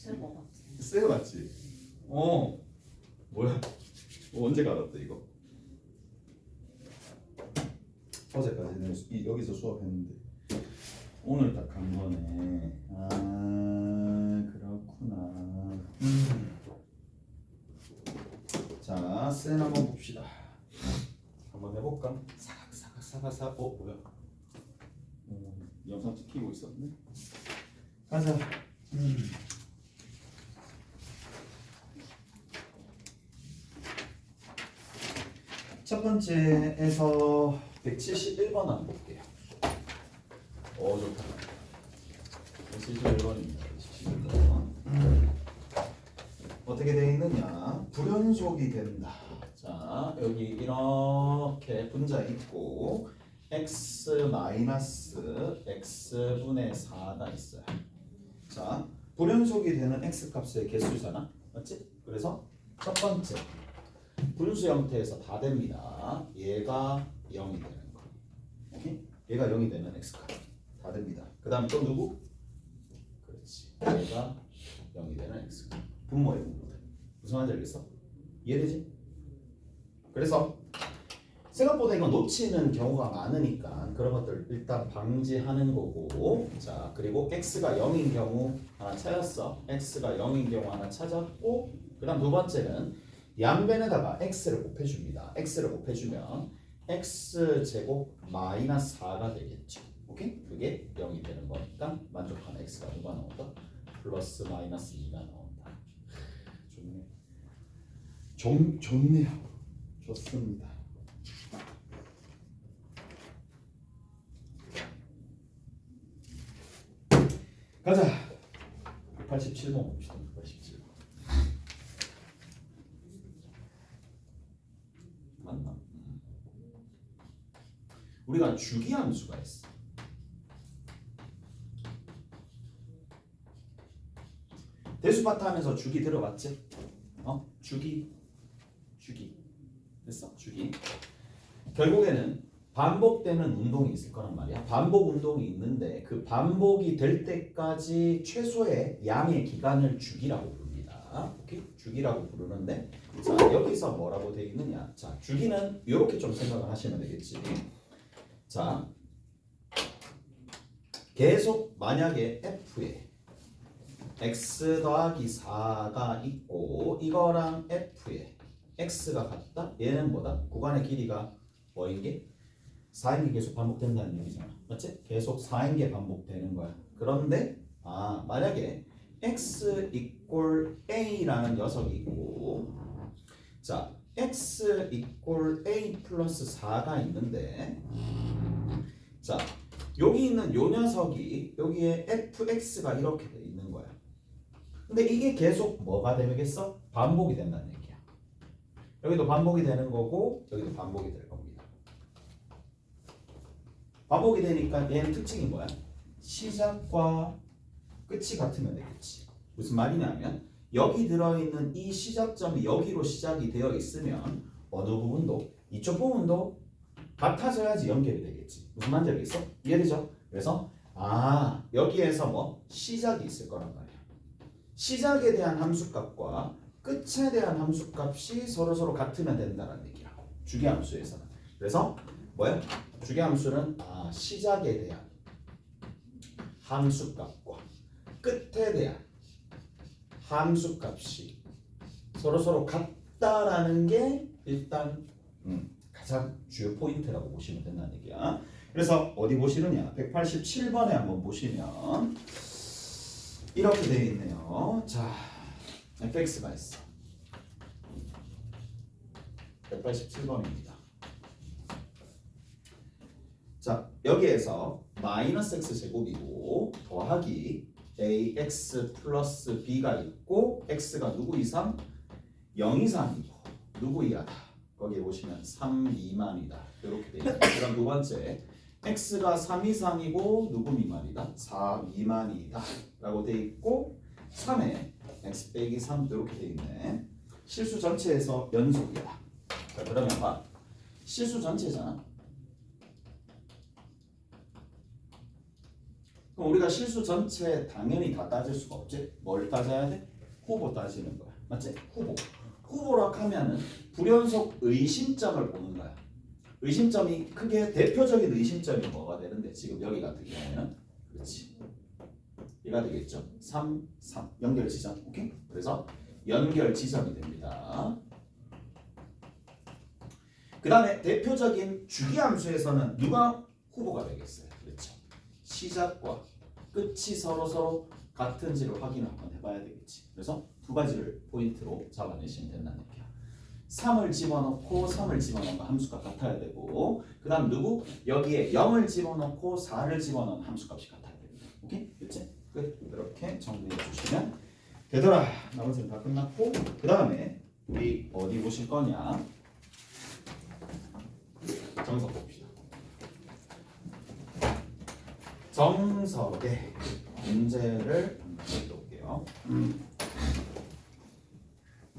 쓸거 같아. 쎄 맞지? 뭐야? 언제 갈았대 이거? 어제까지는 여기서 수업했는데 오늘 딱 간 거네. 아 그렇구나. 자, 쌤 한번 봅시다. 한번 해볼까? 사각. 뭐야? 영상 찍히고 있었네. 가자. 첫 번째에서 171번 한번 볼게요. 좋다. 171번입니다. 171번. 어떻게 되어 있느냐? 불연속이 된다. 자, 여기 이렇게 분자 있고 x 마이너스 x분의 4가 있어요. 자, 불연속이 되는 x 값의 개수잖아. 맞지? 그래서 첫 번째 분수 형태에서 다 됩니다. 얘가 0이 되는 거. 오케이? 얘가 0이 되는 x값 다 됩니다. 그 다음에 또 누구? 그렇지. 얘가 0이 되는 x값. 분모의 분모들. 무슨 말인지 알겠어? 이해되지? 그래서 생각보다 이거 놓치는 경우가 많으니까 그런 것들 일단 방지하는 거고. 자, 그리고 x가 0인 경우 하나 찾았어. x가 0인 경우 하나 찾았고, 그 다음 두 번째는 양변에다가 x를 곱해줍니다. x를 곱해주면 x제곱 마이너스 4가 되겠죠. 오케이? 그게 0이 되는 거니까 만족하는 x가 누가 나온다? 플러스 마이너스 2가 나온다. 좋네. 좋네요. 좋습니다. 가자. 87번 봅시다. 87번. 맞나? 우리가 주기함수가 있어. 대수파트 하면서 주기 들어봤지? 주기 됐어? 주기. 결국에는 반복되는 운동이 있을 거란 말이야. 반복 운동이 있는데 그 반복이 될 때까지 최소의 양의 기간을 주기라고 부릅니다. 오케이? 주기라고 부르는데, 자, 여기서 뭐라고 되어 있느냐? 자, 주기는 이렇게 좀 생각을 하시면 되겠지. 자, 계속 만약에 f에 x 더하기 4가 있고 이거랑 f에 x가 같다? 얘는 뭐다? 구간의 길이가 뭐인 게? 4인 게 계속 반복된다는 얘기잖아. 맞지? 계속 4인 게 반복되는 거야. 그런데 만약에 x 이꼴 a라는 녀석이 있고, 자, x 이꼴 a 플러스 4가 있는데, 자, 여기 있는 요 녀석이 여기에 fx가 이렇게 돼 있는 거야. 근데 이게 계속 뭐가 되겠어? 반복이 된다는 얘기야. 여기도 반복이 되는 거고 여기도 반복이 될 겁니다. 반복이 되니까 얘는 특징이 뭐야? 시작과 끝이 같으면 되겠지. 무슨 말이냐면 여기 들어있는 이 시작점이 여기로 시작이 되어 있으면 어느 부분도 이쪽 부분도 같아져야지 연결이 되겠지. 무슨 말인지 알겠어? 이해되죠? 그래서 여기에서 뭐 시작이 있을 거란 말이야. 시작에 대한 함수값과 끝에 대한 함수값이 서로 같으면 된다는 얘기야. 주기함수에서는. 그래서 뭐야? 주기함수는 시작에 대한 함수값과 끝에 대한 함수값이 서로 같다라는 게 일단 가장 주요 포인트라고 보시면 된다는 얘기야. 그래서 어디 보시느냐? 187번에 한번 보시면 이렇게 되어 있네요. 자, fx가 있어. 187번입니다. 자, 여기에서 마이너스 x 제곱이고 더하기 ax 플러스 b가 있고 x가 누구 이상? 0 이상이고 누구 이하다? 거기에 보시면 3 미만이다. 이렇게 되어 있습니다. 그럼 두 번째, x가 3 이상이고 누구 미만이다? 4 미만이다 라고 되어 있고 3에 x 빼기 3 이렇게 되어 있네. 실수 전체에서 연속이다. 자, 그러면 봐. 실수 전체잖아. 그럼 우리가 실수 전체 당연히 다 따질 수가 없지. 뭘 따져야 돼? 후보 따지는 거야. 맞지? 후보. 후보라 하면은 불연속 의심점을 보는 거야. 의심점이 크게 대표적인 의심점이 뭐가 되는데 지금 여기 같은 경우에는 그렇지. 얘가 되겠죠. 3, 3 연결 지점. 오케이? 그래서 연결 지점이 됩니다. 그 다음에 대표적인 주기함수에서는 누가 후보가 되겠어요? 그렇죠. 시작과 끝이 서로 같은지를 확인을 한번 해봐야 되겠지. 그래서 두 가지를 포인트로 잡아내시면 된다는 얘기야. 3을 집어넣고 3을 집어넣은 함수가 같아야 되고 그 다음 누구? 여기에 0을 집어넣고 4를 집어넣은 함수값이 같아야 됩니다. 오케이? 그치? 끝. 이렇게 정리해 주시면 되더라. 나머지는 다 끝났고 그 다음에 우리 어디 보실 거냐? 정석 봅시다. 정석의 문제를 한번 해볼게요.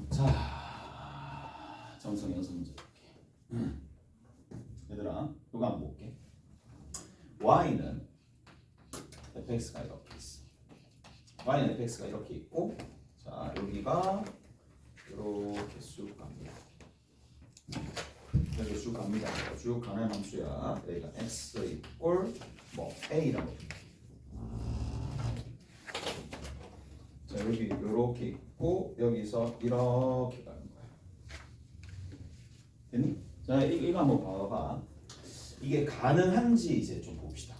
자, 정석 연습 문제 볼게. 얘들아, 누가 한번 볼게. y는 fx가 이렇게 있어. y는 fx가 이렇게 있고, 자 여기가 이렇게 쭉 갑니다. 여기 쭉 갑니다. 쭉 가는 함수야. 여기가 x 이꼴 뭐 a라고. 자 여기 이렇게 있고 여기서 이렇게 가는 거야. 됐니? 자 이거 한번 봐봐. 이게 가능한지 이제 좀 봅시다.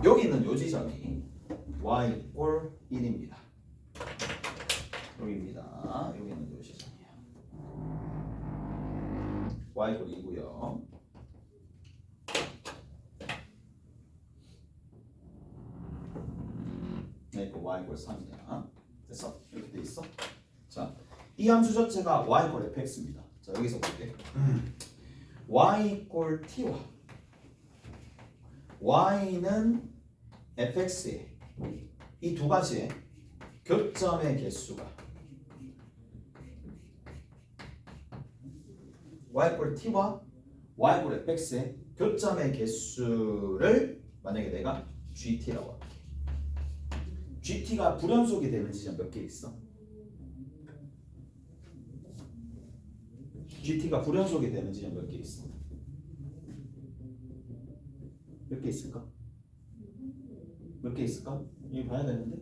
여기는 요 지점이 y 이꼴 1입니다. 여기입니다. 여기는 요 지점이야. y 이꼴 2고요. 네, 이거 y 이꼴 3이야. 됐어? 이렇게 돼 있어. 자, 이 함수 자체가 y 이꼴 fx입니다. 자, 여기서 볼게. y 이꼴 t와 y는 fx의 이 두 가지의 교점의 개수가 y 이꼴 t와 y 이꼴 fx의 교점의 개수를 만약에 내가 gt라고 할게. gt가 불연속이 되는 지점 몇 개 있어? gt가 불연속이 되는 지점 몇 개 있어? 몇 개 있을까? 몇 개 있을까? 이거 봐야 되는데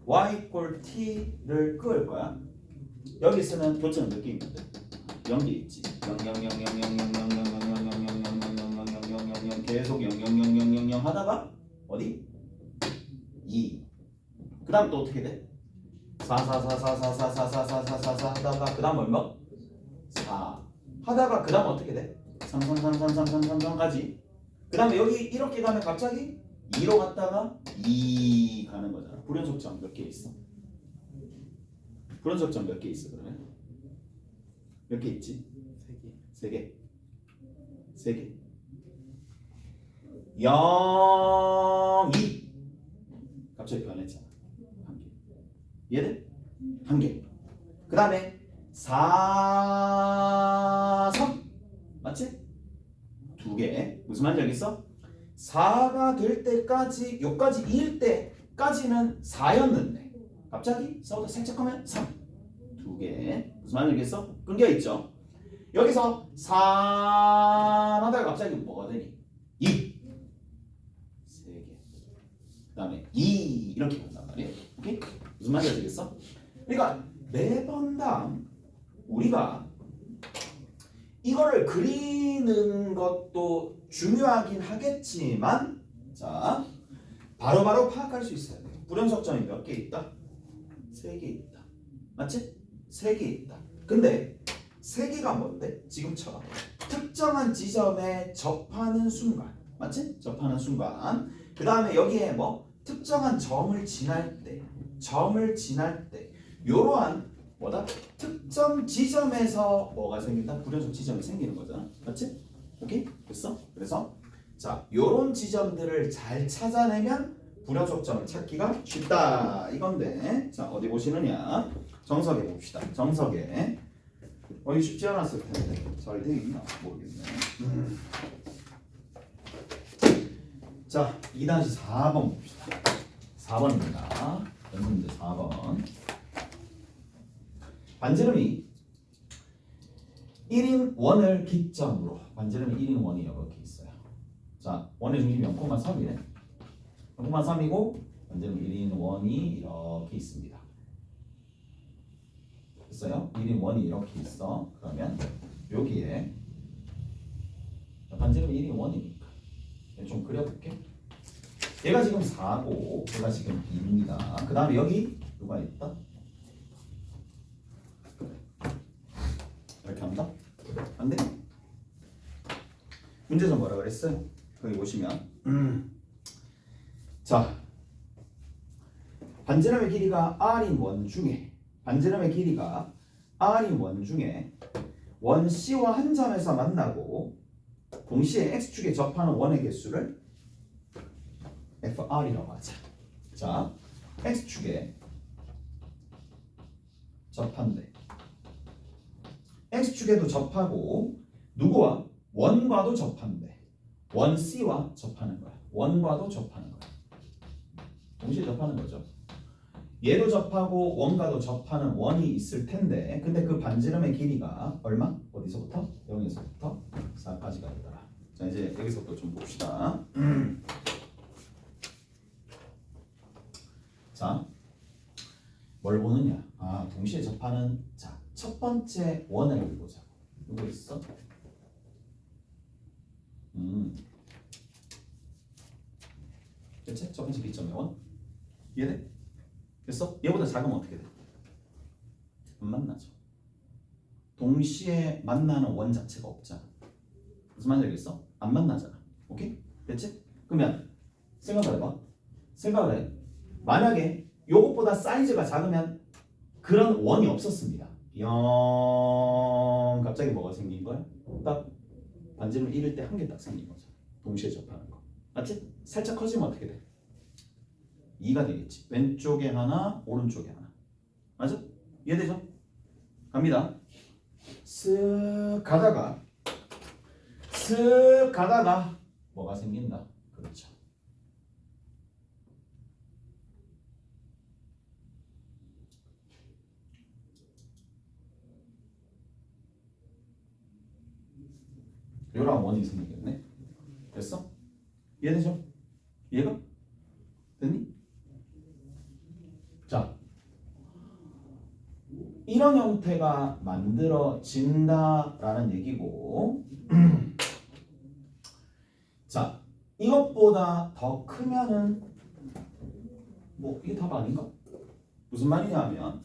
y 이꼴 t를 끄을 거야. 여기 쓰는 교점은 몇 개 있는데? 0개 있지. 0 계속 0 하다가 어디? 2. 그 다음 또 어떻게 돼? 4 하다가 그 다음 얼마? 4 하다가 그 다음 어떻게 돼? 3까지. 그 다음에 여기 이렇게 가면 갑자기 2로 갔다가 2 가는 거잖아. 불연속점 몇 개 있어? 불연속점 몇 개 있어 그러면? 몇 개 있지? 3개. 3개. 0, 2 갑자기 변했잖아. 1개. 얘는 1개. 그 다음에 4, 3 맞지? 2개. 무슨 말인지 알겠어? 4가 될 때까지 요까지 2일 때까지는 4였는데 갑자기 4보다 살짝 하면 3 2개. 무슨 말인지 알겠어? 끊겨있죠? 여기서 3 하다가 갑자기 뭐가 되니? 2 3개. 그 다음에 2 이렇게 간단 말이에요. 오케이? 무슨 말인지 알겠어? 그러니까 매번당 우리가 이거를 그리는 것도 중요하긴 하겠지만 자 바로바로 파악할 수 있어야 돼요. 불연속점이 몇 개 있다? 3개 있다. 맞지? 3개 있다. 근데 3개가 뭔데? 지금처럼 특정한 지점에 접하는 순간 맞지? 접하는 순간 그 다음에 여기에 뭐 특정한 점을 지날 때 이러한 뭐다? 특정 지점에서 뭐가 생긴다? 불연속 지점이 생기는 거잖아. 맞지? 오케이? 됐어? 그래서 자, 요런 지점들을 잘 찾아내면 불연속점을 찾기가 쉽다. 이건데 자, 어디 보시느냐? 정석에 봅시다. 정석에 거의 쉽지 않았을 텐데 잘 돼 있나 모르겠네. 자, 2-4번 봅시다. 4번입니다. 연습 문제 4번. 반지름이 1인 원을 기점으로 반지름이 1인 원이 이렇게 있어요. 자, 원의 중심이 0,3이네. 0,3이고 반지름 1인 원이 이렇게 있습니다. 됐어요? 1인 원이 이렇게 있어. 그러면 여기에 반지름 1인 원이니까 좀 그려볼게. 얘가 지금 4고 얘가 지금 2입니다. 그 다음에 여기 누가 있다? 이렇게 한다? 안 돼? 문제에서 뭐라 그랬어요? 거기 보시면 자, 반지름의 길이가 r인 원 중에 반지름의 길이가 r인 원 중에 원 C와 한 점에서 만나고 동시에 x축에 접하는 원의 개수를 FR이라고 하자. 자, x축에 접한대. x축에도 접하고 누구와? 원과도 접한대. 원 C와 접하는 거야. 원과도 접하는 거야. 동시에 접하는 거죠. 얘도 접하고 원과도 접하는 원이 있을 텐데 근데 그 반지름의 길이가 얼마? 어디서부터? 0에서부터 4까지가 있더라. 자, 이제 여기서부터 좀 봅시다. 자, 뭘 보느냐? 아, 동시에 접하는 자, 첫 번째 원을 보자고. 누구 있어? 그치? 첫 번째 기점의 원. 이해돼? 됐어? 얘보다 작으면 어떻게 돼? 안 만나죠. 동시에 만나는 원 자체가 없잖아. 무슨 말인지 알겠어? 안 만나잖아. 오케이? 됐지? 그러면 생각을 해봐. 생각을 해. 만약에 요것보다 사이즈가 작으면 그런 원이 없었습니다. 영 갑자기 뭐가 생긴 거야? 딱 반지름 1일 때 한 개 딱 생긴 거죠. 동시에 접하는 거. 맞지? 살짝 커지면 어떻게 돼? 2가 되겠지. 왼쪽에 하나, 오른쪽에 하나. 맞아? 이해되죠? 갑니다. 쓱 가다가 뭐가 생긴다. 그렇죠. 요런 원이 생기겠네. 됐어? 이해되죠? 이해가? 됐니? 자, 이런 형태가 만들어진다라는 얘기고 자, 이것보다 더 크면은 뭐 이게 답 아닌가? 무슨 말이냐면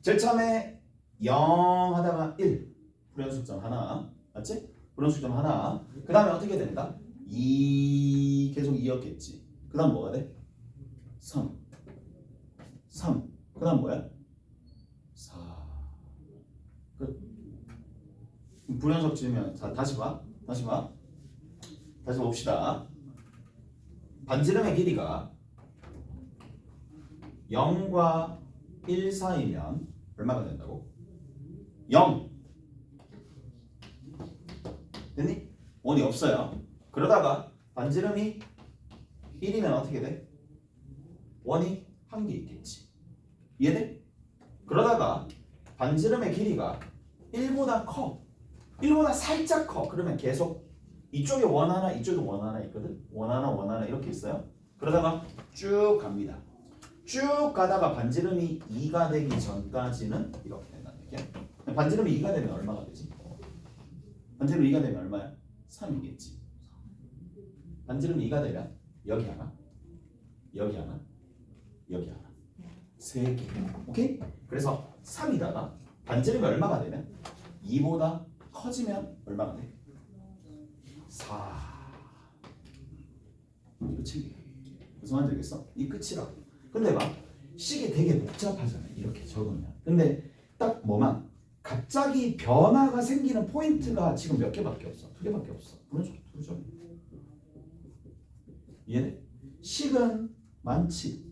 제일 처음에 0 하다가 1 불연속점 하나 맞지? 불연속점 하나 그 다음에 어떻게 된다? 2 계속 2였겠지. 그 다음 뭐가 돼? 3 그 다음 뭐야? 4 끝. 불연속 지으면 자, 다시 봅시다. 반지름의 길이가 0과 1 사이면 얼마가 된다고? 0 됐니? 원이 없어요. 그러다가 반지름이 1이면 어떻게 돼? 원이 한 개 있겠지. 이해돼? 그러다가 반지름의 길이가 1보다 커. 1보다 살짝 커. 그러면 계속 이쪽에 원 하나, 이쪽에 원 하나 있거든. 원 하나 이렇게 있어요. 그러다가 쭉 갑니다. 쭉 가다가 반지름이 2가 되기 전까지는 이렇게 된다는 얘기야. 반지름이 2가 되면 얼마가 되지? 반지름이 2가 되면 얼마야? 3이겠지. 반지름이 2가 되면 여기 하나, 여기 하나, 여기 하나. 3개. 오케이? 그래서 3이다가 반지름이 얼마가 되면 2보다 커지면 얼마가 돼? 4. 끝이 무슨 말인지 알겠어? 이 끝이라고. 근데 막 식이 되게 복잡하잖아. 이렇게 적으면. 근데 딱 뭐만 갑자기 변화가 생기는 포인트가 지금 몇 개밖에 없어. 2개밖에 없어. 불연속 2죠. 이해돼? 식은 많지.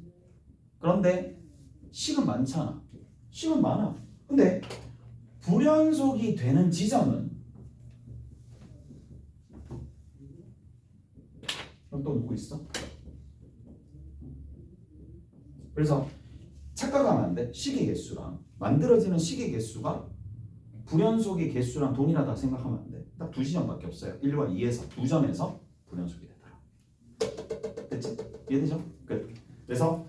그런데 식은 많잖아. 식은 많아. 근데 불연속이 되는 지점은 또 누구 있어? 그래서 착각하면 안 돼. 식의 개수랑 만들어지는 식의 개수가 불연속의 개수랑 동일하다 생각하면 안 돼. 딱 두 지점밖에 없어요. 1과 2에서 두 점에서 불연속이 되더라. 됐지? 이해되죠? 끝. 그래서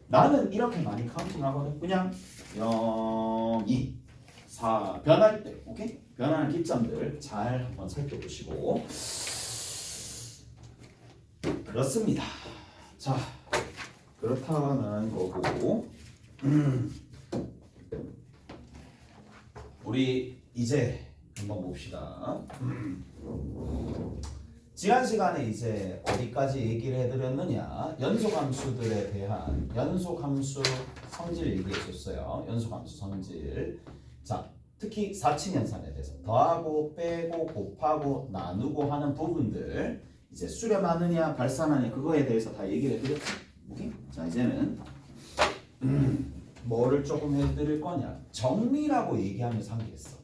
나는 이렇게 많이 카운팅하거든. 그냥 0, 2, 4 변할 때, 오케이? 변하는 기점들 잘 한번 살펴보시고 그렇습니다. 자, 그렇다는 거고 우리 이제 한번 봅시다. 지난 시간에 이제 어디까지 얘기를 해드렸느냐? 연속함수들에 대한 연속함수 성질 얘기해줬어요. 연속함수 성질. 자, 특히 사칙연산에 대해서 더하고 빼고 곱하고 나누고 하는 부분들 이제 수렴하느냐 발산하느냐 그거에 대해서 다 얘기를 해드렸죠. 오케이? 자, 이제는 뭐를 조금 해드릴 거냐? 정리라고 얘기하면서 한 게 있어.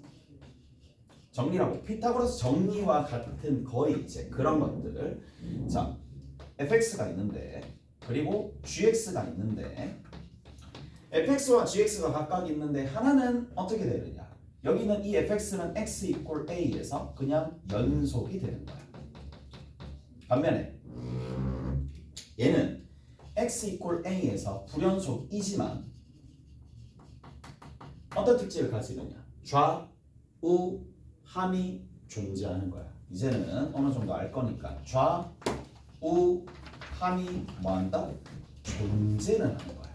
정리라고 피타고라스 정리와 같은 거의 이제 그런 것들. 자, fx가 있는데 그리고 gx가 있는데 fx와 gx가 각각 있는데 하나는 어떻게 되느냐? 여기는 이 fx는 x 이퀄 a에서 그냥 연속이 되는 거야. 반면에 얘는 x 이퀄 a에서 불연속이지만 어떤 특징을 가지느냐? 좌우 함이 존재하는 거야. 이제는 어느 정도 알 거니까 좌우 함이 뭐한다? 존재는 하는 거야.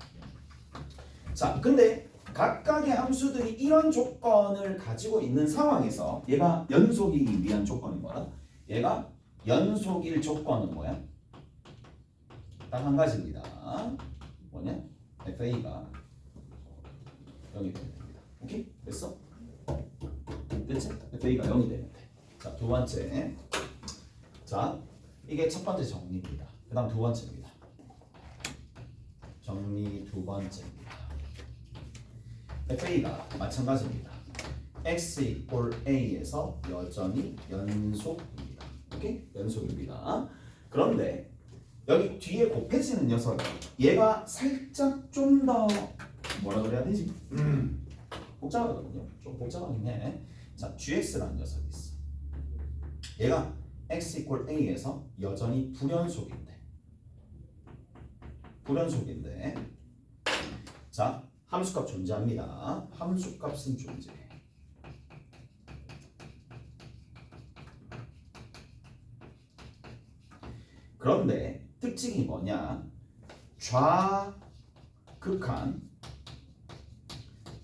자, 근데 각각의 함수들이 이런 조건을 가지고 있는 상황에서 얘가 연속이기 위한 조건이 뭐야? 얘가 연속일 조건은 뭐야? 딱 한 가지입니다. 뭐냐? FA가 0이 되면 됩니다. 오케이? 됐어? 됐지? FA가 0이 되면 돼. 자, 두 번째. 자, 이게 첫 번째 정리입니다. 그 다음 두 번째입니다. 정리 두 번째입니다. FA가 마찬가지입니다. X 이퀄 A에서 여전히 연속입니다. 오케이? 연속입니다. 그런데 여기 뒤에 곱해지는 녀석 얘가 살짝 좀 더 뭐라 그래야 되지? 복잡하거든요. 좀 복잡하긴 해. 자, GX라는 녀석이 있어. 얘가 X 이퀄 A에서 여전히 불연속인데 자, 함수값 존재합니다. 함수값은 존재해. 그런데 특징이 뭐냐? 좌극한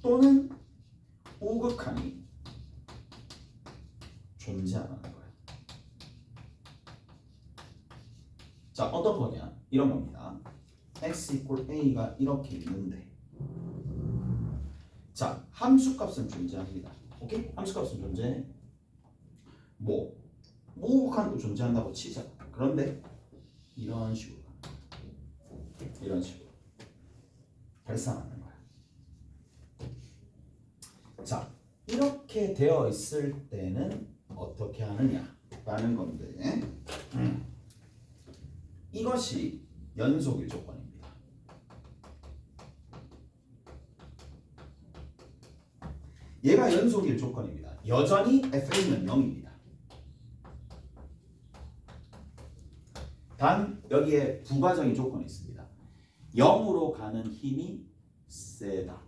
또는 우극한이 존재하는 거야. 자, 어떤 거냐? 이런 겁니다. x 이퀄 a가 이렇게 있는데 자, 함수값은 존재합니다. 오케이? 함수값은 존재해. 뭐 우극한도 존재한다고 치자. 그런데 이런 식으로 발산하는 거야. 자, 이렇게 되어 있을 때는 어떻게 하느냐라는 건데 이것이 연속일 조건입니다. 얘가 연속일 조건입니다. 여전히 FA는 0입니다. 단 여기에 부가적인 조건이 있습니다. 0으로 가는 힘이 세다.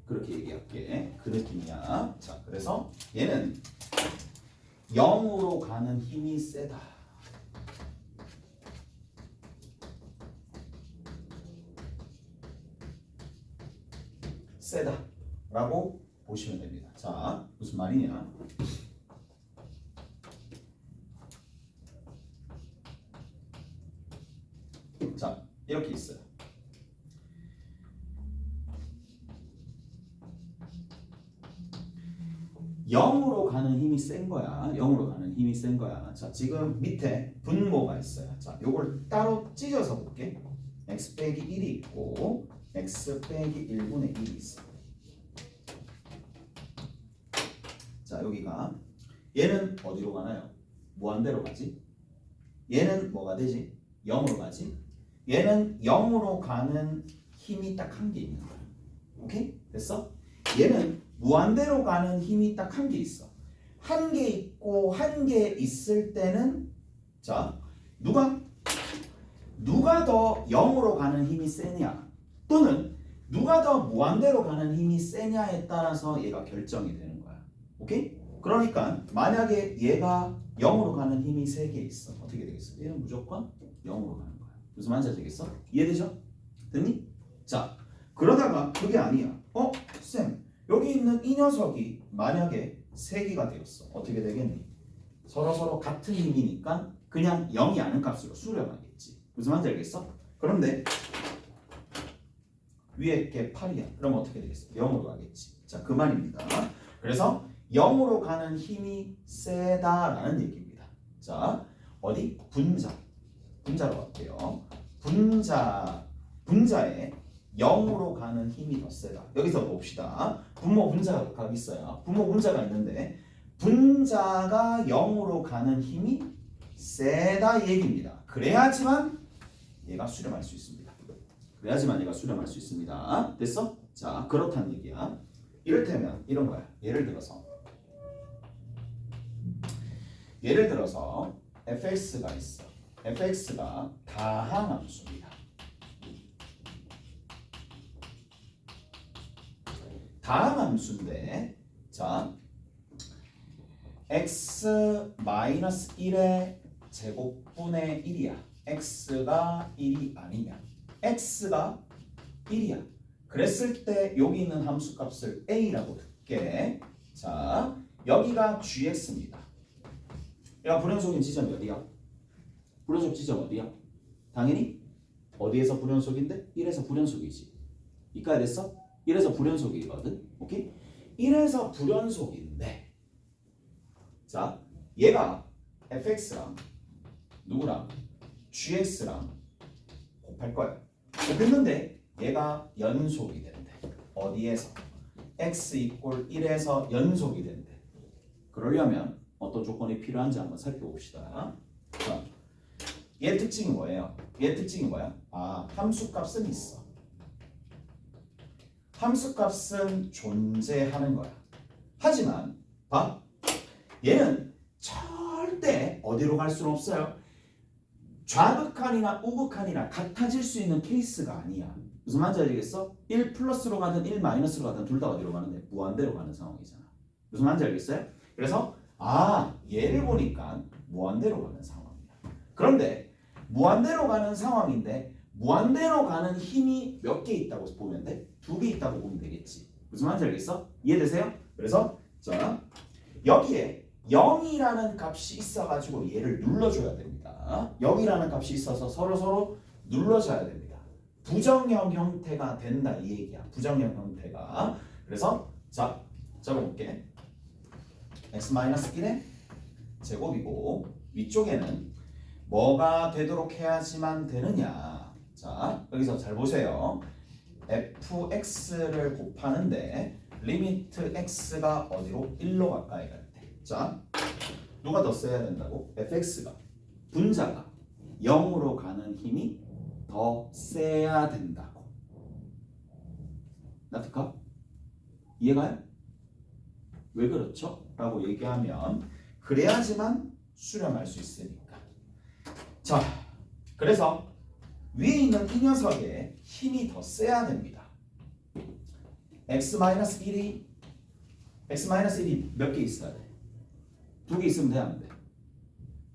그렇게 얘기할게. 그 느낌이야. 자, 그래서 얘는 0으로 가는 힘이 세다. 세다라고 보시면 됩니다. 자, 무슨 말이냐? 자, 이렇게 있어요. 영으로 가는 힘이 센 거야. 0으로 가는 힘이 센 거야. 자, 지금 밑에 분모가 있어요. 자, 요걸 따로 찢어서 볼게. x 빼기 1이 있고 x 빼기 1분의 1이 있어. 자 여기가 얘는 어디로 가나요? 무한대로 가지. 얘는 뭐가 되지? 0으로 가지. 얘는 0으로 가는 힘이 딱 한 개 있는 거야. 오케이? 됐어? 얘는 무한대로 가는 힘이 딱 한 개 있어. 한 개 있고 한 개 있을 때는 자 누가 더 0으로 가는 힘이 세냐 또는 누가 더 무한대로 가는 힘이 세냐에 따라서 얘가 결정이 되는 거야. 오케이? 그러니까 만약에 얘가 0으로 가는 힘이 3개 있어. 어떻게 되겠어? 얘는 무조건 0으로 가는 거야. 무슨 말인지 알겠어? 이해되죠? 됐니? 자 그러다가 그게 아니야. 쌤 여기 있는 이 녀석이 만약에 3개가 되었어. 어떻게 되겠니? 서로 같은 힘이니까 그냥 0이 아는 값으로 수렴하겠지. 무슨 말인지 알겠어? 그런데 위에 게 8이야. 그럼 어떻게 되겠어? 0으로 가겠지. 자, 그 말입니다. 그래서 0으로 가는 힘이 세다라는 얘기입니다. 자, 어디? 분자로 갈게요. 분자에 0으로 가는 힘이 더 세다. 여기서 봅시다. 분모 분자가 있어요. 분모 분자가 있는데 분자가 0으로 가는 힘이 세다 이 얘기입니다. 그래야지만 얘가 수렴할 수 있습니다. 그래야지만 얘가 수렴할 수 있습니다. 됐어? 자, 그렇다는 얘기야. 이를테면 이런 거야. 예를 들어서 fx가 있어. fx가 다항함수입니다. 다항함수인데 자 x-1의 제곱분의 1이야. x가 1이 아니냐. x가 1이야. 그랬을 때 여기 있는 함수값을 a라고 둘게. 자 여기가 gx입니다. 야 불연속인 지점이 어디야? 불연속 지점 어디야? 당연히 어디에서 불연속인데? 1에서 불연속이지. 이까지 됐어? 1에서 불연속이거든. 오케이? 1에서 불연속인데 자 얘가 fx랑 누구랑? gx랑 곱할 거야. 곱했는데 얘가 연속이 된대. 어디에서? x 이꼴 1에서 연속이 된대. 그러려면 어떤 조건이 필요한지 한번 살펴봅시다. 자, 얘 특징이 뭐예요? 얘 특징이 뭐야? 함수값은 있어. 함수값은 존재하는 거야. 하지만 봐. 얘는 절대 어디로 갈 수는 없어요. 좌극한이나 우극한이나 같아질 수 있는 케이스가 아니야. 무슨 말인지 알겠어? 1 플러스로 가든 1 마이너스로 가든 둘 다 어디로 가는데? 무한대로 가는 상황이잖아. 무슨 말인지 알겠어요? 그래서 얘를 보니까 무한대로 가는 상황이야. 그런데 무한대로 가는 상황인데 무한대로 가는 힘이 몇 개 있다고 보면 돼? 2개 있다고 보면 되겠지. 무슨 말인지 알겠어? 이해되세요? 그래서 자 여기에 0이라는 값이 있어가지고 얘를 눌러줘야 됩니다. 0이라는 값이 있어서 서로 눌러줘야 됩니다. 부정형 형태가 된다 이 얘기야. 부정형 형태가. 그래서 자 적어볼게. x-1의 제곱이고 위쪽에는 뭐가 되도록 해야지만 되느냐. 자 여기서 잘 보세요. fx를 곱하는데 리미트 x가 어디로? 1로 가까이 갈 때. 자 누가 더 세야 된다고? fx가 분자가 0으로 가는 힘이 더 세야 된다고. 납득하? 이해가요? 왜 그렇죠? 라고 얘기하면 그래야지만 수렴할 수 있으니까. 자 그래서 위에 있는 이 녀석의 힘이 더 세야 됩니다. x-1이 몇 개 있어야 돼? 2개 있으면 돼? 안 돼?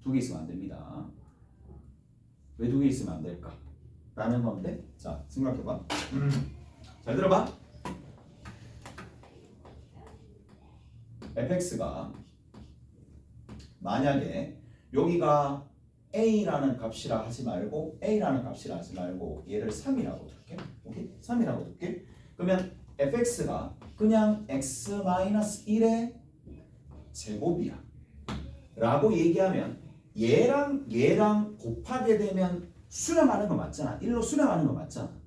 2개 있으면 안 됩니다. 왜 2개 있으면 안 될까? 라는 건데 자 생각해봐. 잘 들어봐. fx가 만약에 여기가 a라는 값이라 하지 말고 얘를 3이라고 둘게. 오케이? 3이라고 둘게. 그러면 fx가 그냥 x-1의 제곱이야 라고 얘기하면 얘랑 곱하게 되면 수렴하는 거 맞잖아. 1로 수렴하는 거 맞잖아.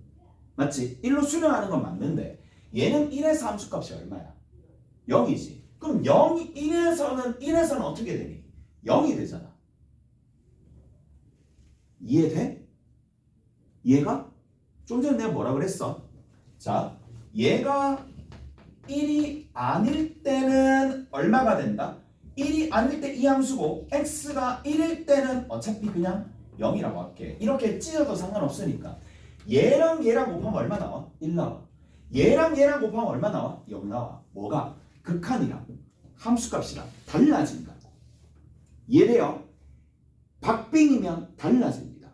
맞지? 1로 수렴하는 건 맞는데 얘는 1에서 함수값이 얼마야? 0이지. 그럼 0, 1에서는 어떻게 되니? 0이 되잖아. 이해돼? 얘가? 좀 전에 내가 뭐라 그랬어? 자, 얘가 1이 아닐 때는 얼마가 된다? 1이 아닐 때 이 함수고 x가 1일 때는 어차피 그냥 0이라고 할게. 이렇게 찢어도 상관없으니까. 얘랑 얘랑 곱하면 얼마 나와? 1 나와. 얘랑 얘랑 곱하면 얼마 나와? 0 나와. 뭐가? 극한이랑 함수값이랑 달라진다고. 이해돼요? 박빙이면 달라집니다.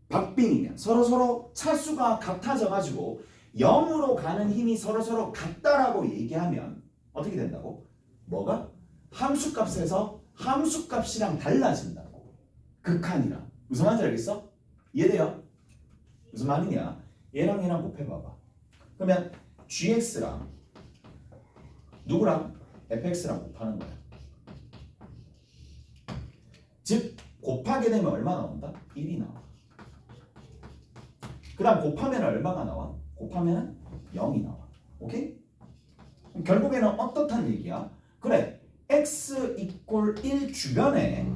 박빙이면 서로서로 차수가 같아져 가지고 0으로 가는 힘이 서로서로 같다라고 얘기하면 어떻게 된다고? 뭐가? 함수값에서 함수값이랑 달라진다고. 극한이랑. 무슨 말인지 알겠어? 이해돼요? 무슨 말이냐? 얘랑 얘랑 곱해봐봐. 그러면 gx랑 누구랑? fx랑 곱하는 거야. 즉 곱하게 되면 얼마 나온다? 1이 나와. 그 다음 곱하면 얼마가 나와? 곱하면 0이 나와. 오케이? 결국에는 어떻단 얘기야? 그래, x 이꼴 1 주변에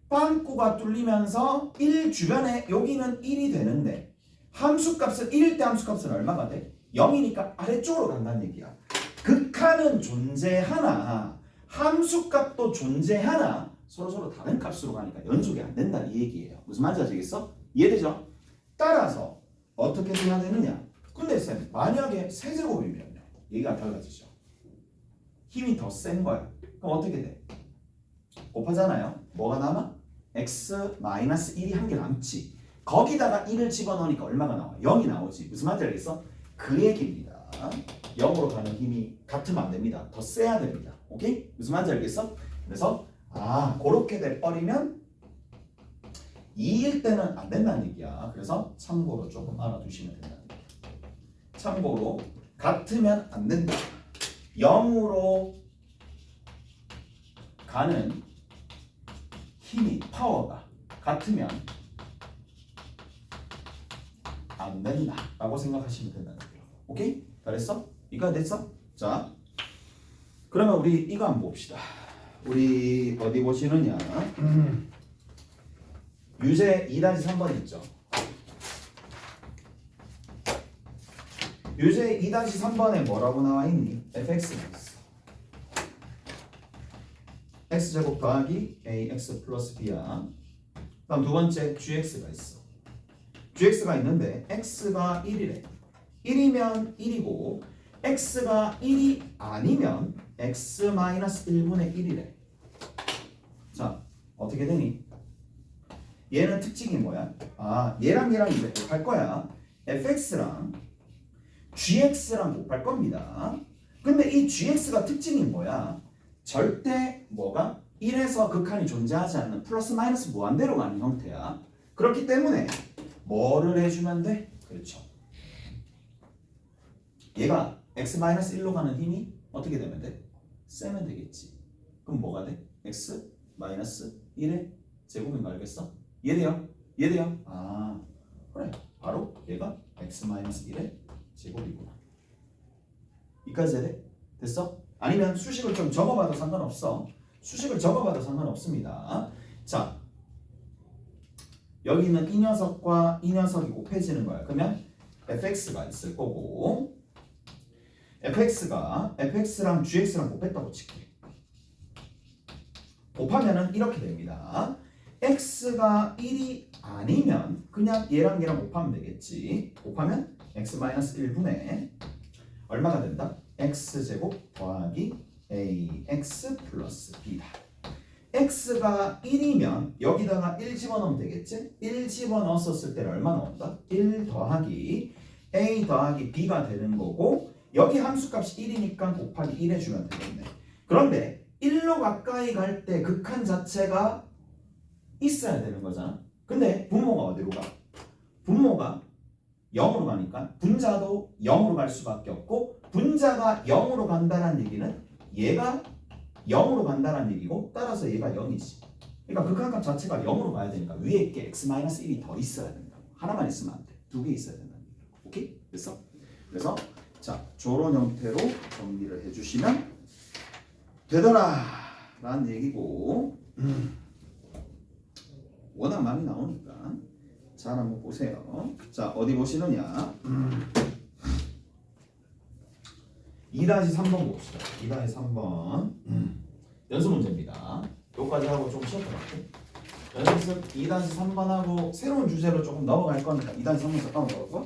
빵꾸가 뚫리면서 1 주변에 여기는 1이 되는데 함수값은 1일 때 함수값은 얼마가 돼? 0이니까 아래쪽으로 간다는 얘기야. 극한은 존재하나 함수값도 존재하나 서로서로 다른 값으로 가니까 연속이 안 된다 이 얘기예요. 무슨 말인지 아시겠어? 이해되죠? 따라서 어떻게 돼야 되느냐? 근데 쌤 만약에 세제곱이면요 얘기가 달라지죠. 힘이 더 센 거야. 그럼 어떻게 돼? 곱하잖아요. 뭐가 남아? x-1이 한 개 남지. 거기다가 1을 집어넣으니까 얼마가 나와? 0이 나오지. 무슨 말인지 알겠어? 그 얘기입니다. 0으로 가는 힘이 같으면 안 됩니다. 더 세야 됩니다. 오케이? 무슨 말인지 알겠어? 그래서 그렇게 돼버리면 2일 때는 안 된다는 얘기야. 그래서 참고로 조금 알아두시면 된다는 얘기야. 참고로 같으면 안 된다. 0으로 가는 힘이 파워가 같으면 안 된다 라고 생각하시면 된다는 거예요. 오케이? 잘했어? 이거 됐어? 자, 그러면 우리 이거 한번 봅시다. 우리 어디 보시느냐? 유제 2-3번 있죠? 유제 2-3번에 뭐라고 나와 있니? fx가 있어. x제곱 더하기 ax 플러스 b야. 다음 두 번째 gx가 있어. gx가 있는데 x가 1이래. 1이면 1이고 x가 1이 아니면 x-1분의 1이래. 자, 어떻게 되니? 얘는 특징이 뭐야? 얘랑 얘랑 이제 곱할 거야. fx랑 gx랑 곱할 겁니다. 근데 이 gx가 특징이 뭐야? 절대 뭐가? 1에서 극한이 존재하지 않는 플러스 마이너스 무한대로 가는 형태야. 그렇기 때문에 뭐를 해주면 돼? 그렇죠. 얘가 x-1로 가는 힘이 어떻게 되면 돼? 세면 되겠지. 그럼 뭐가 돼? x-1의 제곱인 거 알겠어? 이해돼요? 이해돼요? 그래. 바로 얘가 x-1의 제곱이구나. 이까지 해야 돼? 됐어? 아니면 수식을 좀 적어봐도 상관없어. 수식을 적어봐도 상관없습니다. 자, 여기 있는 이 녀석과 이 녀석이 곱해지는 거야. 그러면 fx가 있을 거고 fx랑 gx랑 곱했다고 칠게. 곱하면은 이렇게 됩니다. x가 1이 아니면 그냥 얘랑 얘랑 곱하면 되겠지. 곱하면 x-1분의 얼마가 된다? x제곱 더하기 ax 플러스 b다. x가 1이면 여기다가 1 집어넣으면 되겠지? 1 집어넣었을 때는 얼마 나온다? 1 더하기 a 더하기 b가 되는 거고 여기 함수값이 1이니까 곱하기 1 해주면 되겠네. 그런데 1로 가까이 갈 때 극한 자체가 있어야 되는 거잖아. 근데 분모가 어디로 가? 분모가 0으로 가니까 분자도 0으로 갈 수밖에 없고 분자가 0으로 간다는 얘기는 얘가 0으로 간다는 얘기고 따라서 얘가 0이지. 그러니까 극한값 자체가 0으로 가야 되니까 위에 있게 x-1이 더 있어야 된다고. 하나만 있으면 안 돼. 두 개 있어야 된다는 얘기야. 오케이? 됐어? 그래서 자, 저런 형태로 정리를 해주시면 되더라 라는 얘기고 워낙 많이 나오니까 잘 한번 보세요. 자 어디 보시느냐 2-3번 봅시다. 2-3번 연습 문제입니다. 여기까지 하고 좀 쉬었다 갈게. 연습 2-3번하고 새로운 주제로 조금 넘어갈 거니까 2-3번 잠깐만 넣어봐.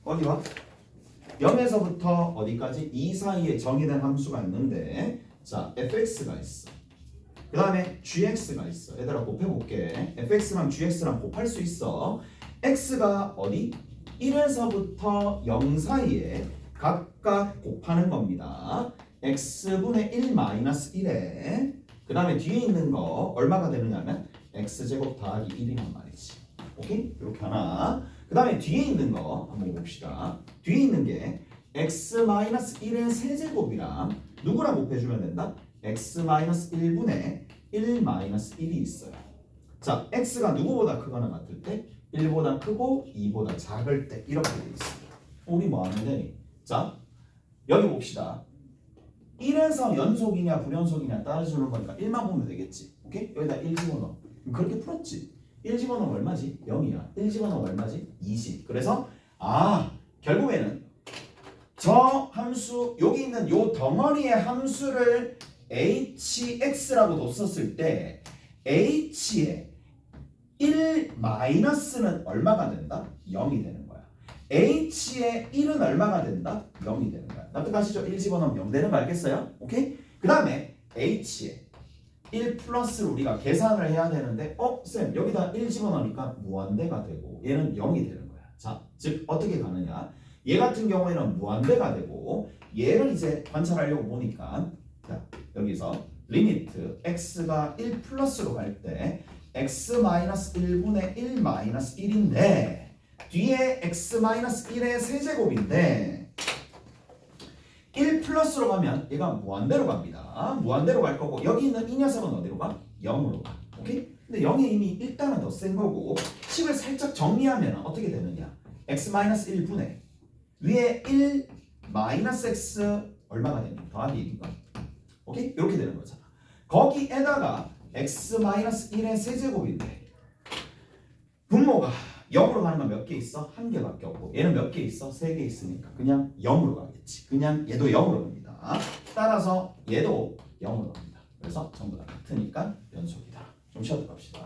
어디 봐? 0에서부터 어디까지? 2 사이에 정의된 함수가 있는데 자 fx가 있어. 그 다음에 gx가 있어. 얘들아 곱해볼게. fx랑 gx랑 곱할 수 있어. x가 어디? 1에서부터 0 사이에 각각 곱하는 겁니다. x분의 1 마이너스 1에 그 다음에 뒤에 있는 거 얼마가 되느냐면 x제곱 더하기 1이란 말이지. 오케이? 이렇게 하나. 그 다음에 뒤에 있는 거 한번 봅시다. 뒤에 있는 게 x 마이너스 1의 세제곱이랑 누구랑 곱해주면 된다? x 마이너스 1분의 1 마이너스 1이 있어요. 자, x가 누구보다 크거나 같을 때 1보다 크고 2보다 작을 때 이렇게 돼 있습니다. 우리 뭐 하면 되니? 자, 여기 봅시다. 1에서 연속이냐 불연속이냐 따라주는 거니까 1만 보면 되겠지. 오케이? 여기다 1 집어넣어. 그렇게 풀었지. 1 집어넣으면 얼마지? 0이야. 1 집어넣으면 얼마지? 20. 그래서 결국에는 저 함수 여기 있는 요 덩어리의 함수를 hx라고 뒀었을 때 h의 1 마이너스는 얼마가 된다? 0이 되는 거야. h의 1은 얼마가 된다? 0이 되는 거야. 납득하시죠? 1 집어넣으면 0 되는 거 알겠어요? 오케이? 그 다음에 h의 1 플러스를 우리가 계산을 해야 되는데 쌤 여기다 1 집어넣으니까 무한대가 되고 얘는 0이 되는 거야. 자, 즉 어떻게 가느냐? 얘 같은 경우에는 무한대가 되고 얘를 이제 관찰하려고 보니까 자, 여기서 리미트 x가 1 플러스로 갈 때 x 마이너스 1분의 1 마이너스 1인데 뒤에 x 마이너스 1의 세제곱인데 1 플러스로 가면 얘가 무한대로 갑니다. 무한대로 갈 거고 여기 있는 이 녀석은 어디로 가? 0으로 가. 오케이? 근데 0이 이미 일단은 더 센 거고 식을 살짝 정리하면 어떻게 되느냐? x 마이너스 1분의 위에 1 마이너스 x 얼마가 되니? 더하기 1인가? 오케이? 이렇게 되는 거잖아. 거기에다가 x 마이너스 1의 세제곱인데 분모가 0으로 가는 건 몇 개 있어? 한 개밖에 없고 얘는 몇 개 있어? 3개 있으니까 그냥 0으로 가겠지. 그냥 얘도 0으로 갑니다. 따라서 얘도 0으로 갑니다. 그래서 전부 다 같으니까 연속이다. 좀 쉬어도 갑시다.